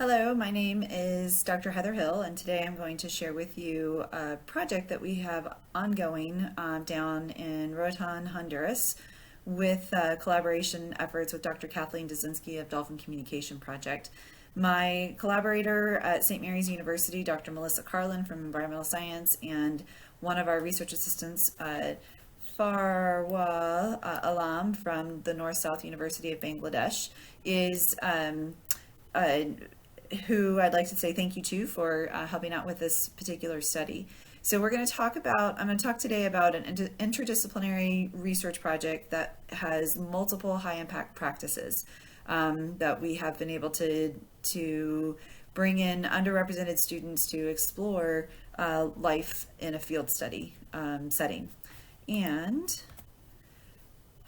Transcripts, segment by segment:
Hello, my name is Dr. Heather Hill, and today I'm going to share with you a project that we have ongoing down in Roatan, Honduras, with collaboration efforts with Dr. Kathleen Dazinski of Dolphin Communication Project. My collaborator at St. Mary's University, Dr. Melissa Carlin from Environmental Science, and one of our research assistants, Farwa Alam from the North-South University of Bangladesh, is who I'd like to say thank you to for helping out with this particular study. So I'm going to talk today about an interdisciplinary research project that has multiple high impact practices that we have been able to bring in underrepresented students to explore life in a field study setting. And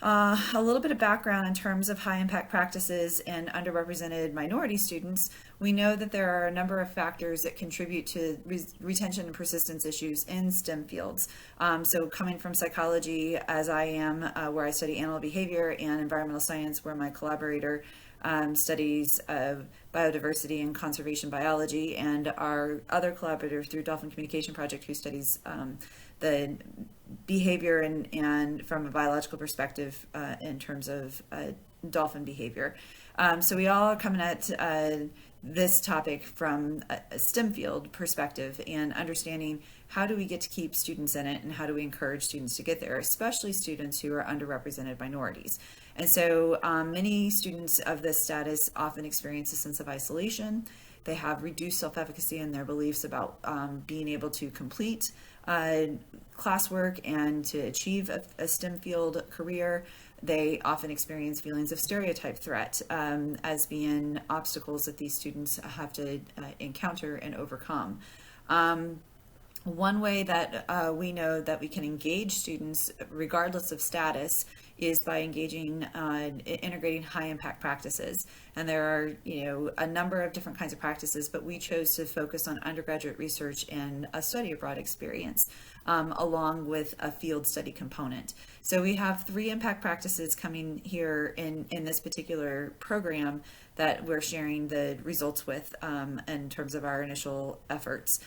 a little bit of background in terms of high impact practices and underrepresented minority students. We know that there are a number of factors that contribute to retention and persistence issues in STEM fields. So coming from psychology, as I am, where I study animal behavior, and environmental science, where my collaborator studies biodiversity and conservation biology, and our other collaborator through Dolphin Communication Project, who studies the behavior and from a biological perspective in terms of dolphin behavior. So we all are coming at this topic from a STEM field perspective and understanding how do we get to keep students in it and how do we encourage students to get there, especially students who are underrepresented minorities. And so many students of this status often experience a sense of isolation. They have reduced self-efficacy in their beliefs about being able to complete classwork and to achieve a STEM field career. They often experience feelings of stereotype threat as being obstacles that these students have to encounter and overcome. One way that we know that we can engage students regardless of status is by engaging, integrating high impact practices. And there are, a number of different kinds of practices, but we chose to focus on undergraduate research and a study abroad experience, along with a field study component. So we have 3 impact practices coming here in this particular program that we're sharing the results with in terms of our initial efforts.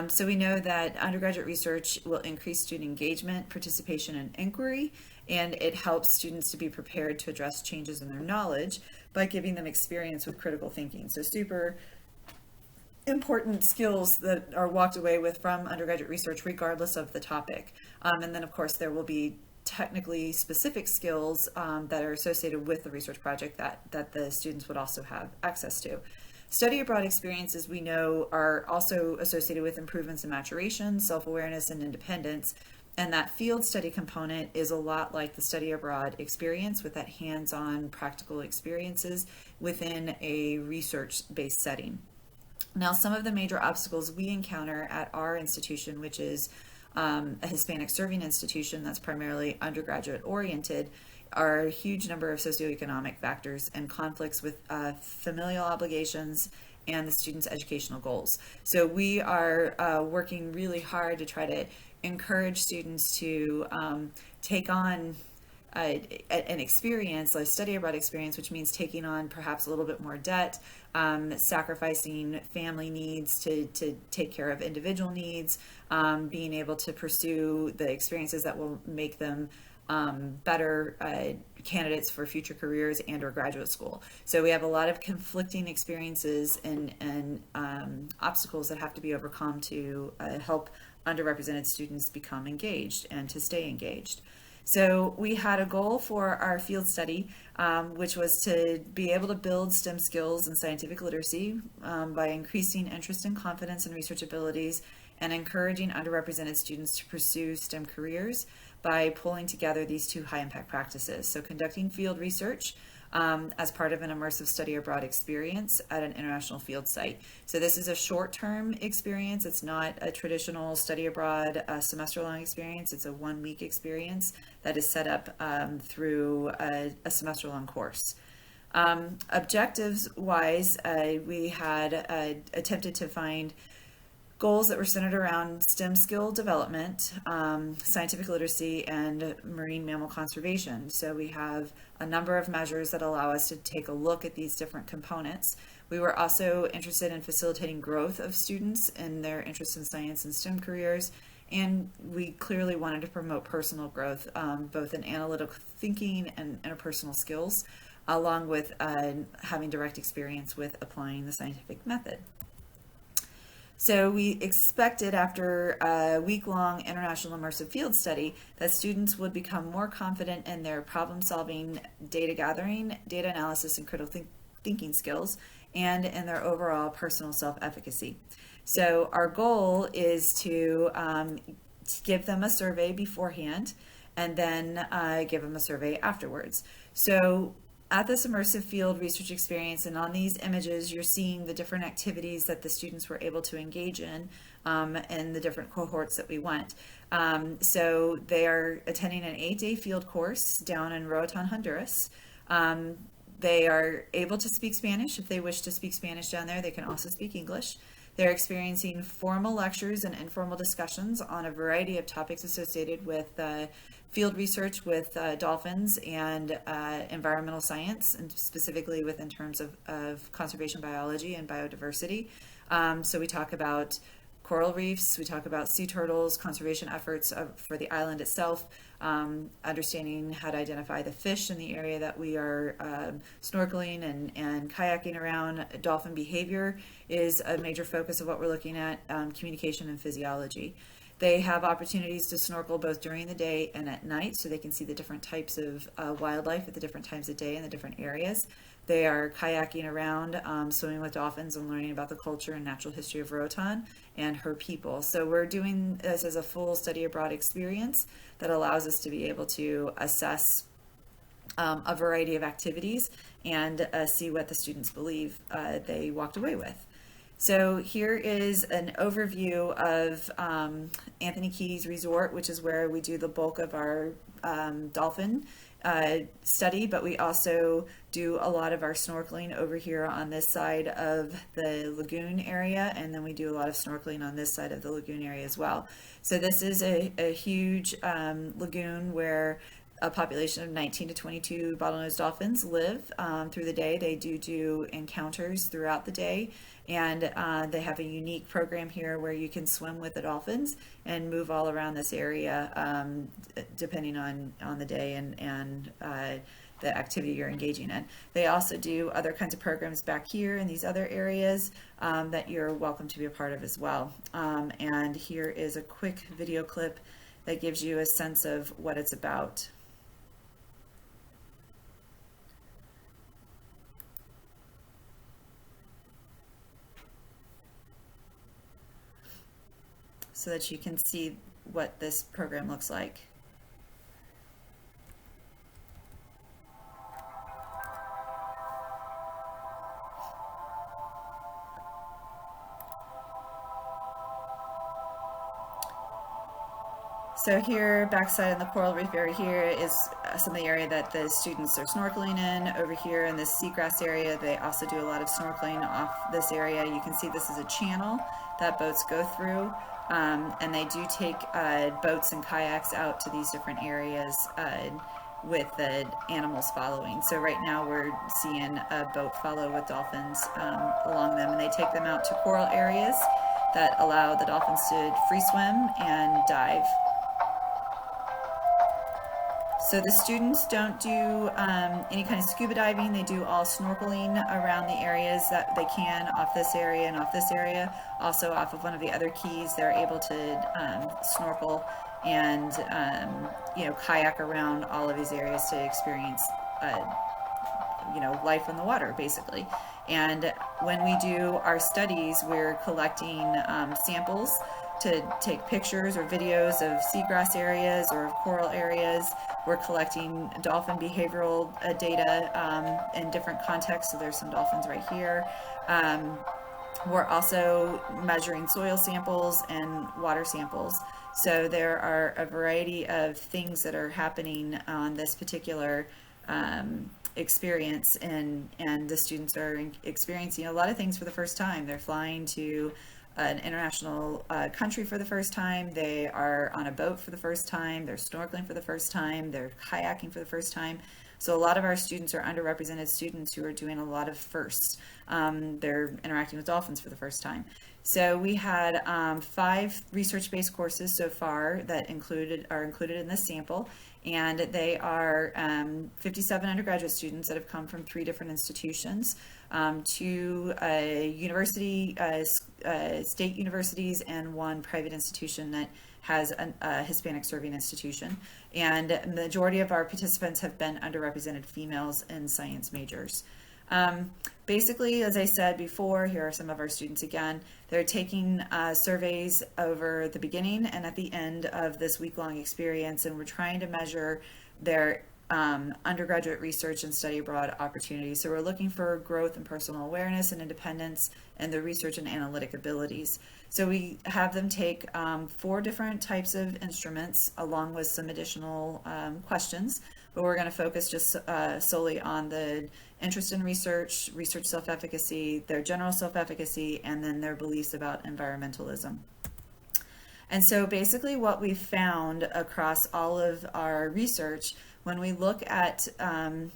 So we know that undergraduate research will increase student engagement, participation, and inquiry, and it helps students to be prepared to address changes in their knowledge by giving them experience with critical thinking. So super important skills that are walked away with from undergraduate research regardless of the topic. And then of course there will be technically specific skills that are associated with the research project that the students would also have access to. Study abroad experiences, we know, are also associated with improvements in maturation, self-awareness, and independence. And that field study component is a lot like the study abroad experience, with that hands-on practical experiences within a research-based setting. Now, some of the major obstacles we encounter at our institution, which is a Hispanic serving institution that's primarily undergraduate oriented, are a huge number of socioeconomic factors and conflicts with familial obligations and the students' educational goals. So we are working really hard to try to encourage students to take on an experience, like study abroad experience, which means taking on perhaps a little bit more debt, sacrificing family needs to take care of individual needs, being able to pursue the experiences that will make them better candidates for future careers and or graduate school. So we have a lot of conflicting experiences and obstacles that have to be overcome to help underrepresented students become engaged and to stay engaged. So we had a goal for our field study, which was to be able to build STEM skills and scientific literacy by increasing interest and confidence in research abilities and encouraging underrepresented students to pursue STEM careers by pulling together these 2 high impact practices. So conducting field research as part of an immersive study abroad experience at an international field site. So this is a short-term experience. It's not a traditional study abroad semester-long experience. It's a 1-week experience that is set up through a semester-long course. Objectives-wise, we had attempted to find goals that were centered around STEM skill development, scientific literacy, and marine mammal conservation. So we have a number of measures that allow us to take a look at these different components. We were also interested in facilitating growth of students and their interest in science and STEM careers. And we clearly wanted to promote personal growth, both in analytical thinking and interpersonal skills, along with having direct experience with applying the scientific method. So we expected after a week-long international immersive field study that students would become more confident in their problem-solving, data gathering, data analysis, and critical thinking skills, and in their overall personal self-efficacy. So our goal is to give them a survey beforehand and then give them a survey afterwards. So at this immersive field research experience and on these images, you're seeing the different activities that the students were able to engage in the different cohorts that we went. So they are attending an 8-day field course down in Roatan, Honduras. They are able to speak Spanish. If they wish to speak Spanish down there, they can also speak English. They're experiencing formal lectures and informal discussions on a variety of topics associated with field research with dolphins and environmental science, and specifically in terms of conservation biology and biodiversity. So we talk about coral reefs, we talk about sea turtles, conservation efforts for the island itself, understanding how to identify the fish in the area that we are snorkeling and kayaking around. Dolphin behavior is a major focus of what we're looking at, communication and physiology. They have opportunities to snorkel both during the day and at night, so they can see the different types of wildlife at the different times of day in the different areas. They are kayaking around, swimming with dolphins, and learning about the culture and natural history of Roatan and her people. So we're doing this as a full study abroad experience that allows us to be able to assess a variety of activities and see what the students believe they walked away with. So here is an overview of Anthony Keys Resort, which is where we do the bulk of our dolphin study, but we also do a lot of our snorkeling over here on this side of the lagoon area, and then we do a lot of snorkeling on this side of the lagoon area as well. So this is a huge lagoon where a population of 19 to 22 bottlenose dolphins live through the day. They do encounters throughout the day, and they have a unique program here where you can swim with the dolphins and move all around this area depending on the day and the activity you're engaging in. They also do other kinds of programs back here in these other areas that you're welcome to be a part of as well. And here is a quick video clip that gives you a sense of what it's about. So that you can see what this program looks like. So here, backside in the coral reef area here is some of the area that the students are snorkeling in. Over here in this seagrass area, they also do a lot of snorkeling off this area. You can see this is a channel that boats go through. And they do take boats and kayaks out to these different areas with the animals following. So right now we're seeing a boat follow with dolphins along them, and they take them out to coral areas that allow the dolphins to free swim and dive. So the students don't do any kind of scuba diving. They do all snorkeling around the areas that they can off this area and off this area. Also off of one of the other keys, they're able to snorkel and kayak around all of these areas to experience life on the water, basically. And when we do our studies, we're collecting samples to take pictures or videos of seagrass areas or of coral areas. We're collecting dolphin behavioral data in different contexts. So there's some dolphins right here. We're also measuring soil samples and water samples. So there are a variety of things that are happening on this particular experience, and the students are experiencing a lot of things for the first time. They're flying to an international country for the first time. They are on a boat for the first time. They're snorkeling for the first time. They're kayaking for the first time. So a lot of our students are underrepresented students who are doing a lot of firsts. They're interacting with dolphins for the first time. So we had 5 research-based courses so far that are included in this sample, and they are 57 undergraduate students that have come from 3 different institutions, 2 state universities, and 1 private institution that has a Hispanic serving institution. And the majority of our participants have been underrepresented females in science majors. Basically, as I said before, here are some of our students again. They're taking surveys over the beginning and at the end of this week-long experience, and we're trying to measure their undergraduate research and study abroad opportunities. So we're looking for growth in personal awareness and independence and their research and analytic abilities. So we have them take 4 different types of instruments along with some additional questions, but we're going to focus just solely on the interest in research, research self-efficacy, their general self-efficacy, and then their beliefs about environmentalism. And so basically what we've found across all of our research, when we look at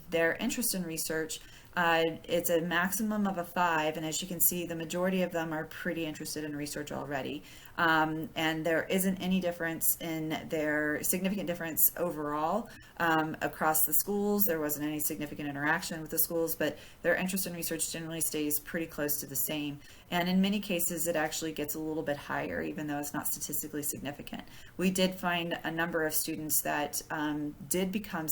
their interest in research, it's a maximum of a 5, and as you can see, the majority of them are pretty interested in research already. And there isn't any difference in their significant difference overall across the schools. There wasn't any significant interaction with the schools, but their interest in research generally stays pretty close to the same. And in many cases, it actually gets a little bit higher, even though it's not statistically significant. We did find a number of students that did become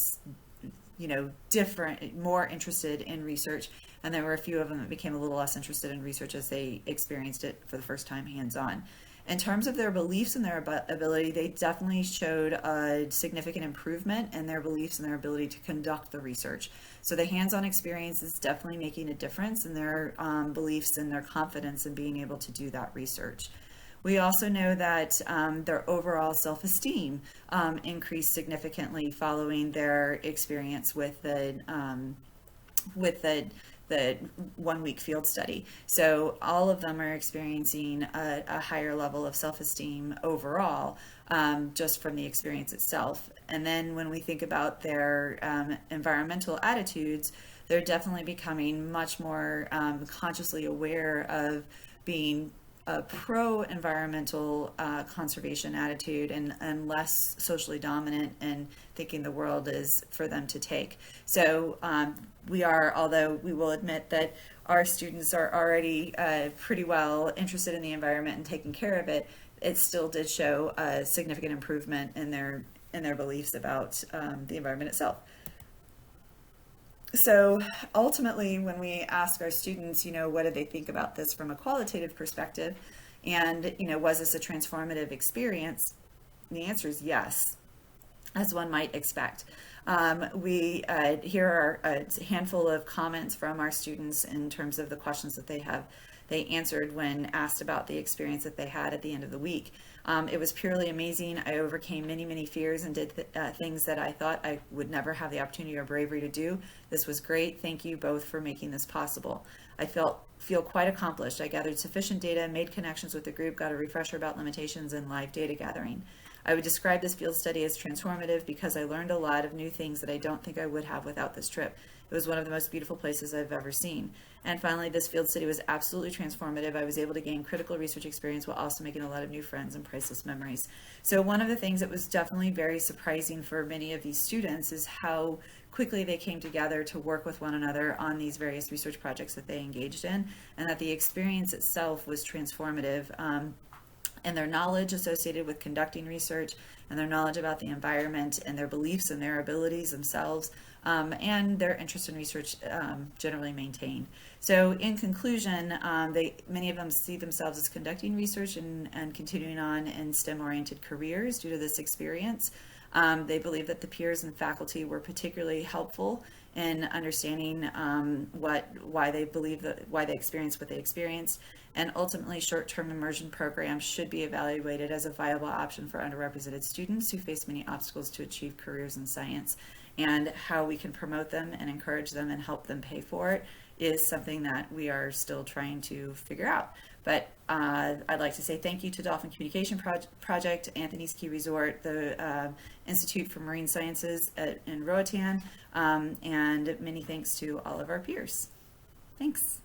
different, more interested in research, and there were a few of them that became a little less interested in research as they experienced it for the first time hands-on. In terms of their beliefs and their ability, they definitely showed a significant improvement in their beliefs and their ability to conduct the research. So the hands-on experience is definitely making a difference in their beliefs and their confidence in being able to do that research. We also know that their overall self-esteem increased significantly following their experience with the 1-week field study. So all of them are experiencing a higher level of self-esteem overall, just from the experience itself. And then when we think about their environmental attitudes, they're definitely becoming much more consciously aware of being a pro-environmental conservation attitude and less socially dominant and thinking the world is for them to take. So although we will admit that our students are already pretty well interested in the environment and taking care of it, it still did show a significant improvement in their beliefs about the environment itself. So ultimately, when we ask our students, what do they think about this from a qualitative perspective, and, was this a transformative experience? The answer is yes, as one might expect. Here are a handful of comments from our students in terms of the questions that they answered when asked about the experience that they had at the end of the week. It was purely amazing. I overcame many, many fears and did things that I thought I would never have the opportunity or bravery to do. This was great. Thank you both for making this possible. I feel quite accomplished. I gathered sufficient data, made connections with the group, got a refresher about limitations and live data gathering. I would describe this field study as transformative because I learned a lot of new things that I don't think I would have without this trip. It was one of the most beautiful places I've ever seen. And finally, this field study was absolutely transformative. I was able to gain critical research experience while also making a lot of new friends and priceless memories. So one of the things that was definitely very surprising for many of these students is how quickly they came together to work with one another on these various research projects that they engaged in, and that the experience itself was transformative. And their knowledge associated with conducting research, and their knowledge about the environment, and their beliefs and their abilities themselves, and their interest in research generally maintained. So in conclusion, many of them see themselves as conducting research and continuing on in STEM-oriented careers due to this experience. They believe that the peers and faculty were particularly helpful in understanding why they experienced what they experienced, and ultimately short-term immersion programs should be evaluated as a viable option for underrepresented students who face many obstacles to achieve careers in science. And how we can promote them and encourage them and help them pay for it is something that we are still trying to figure out. But I'd like to say thank you to Dolphin Communication Project, Anthony's Key Resort, the Institute for Marine Sciences in Roatan, and many thanks to all of our peers. Thanks.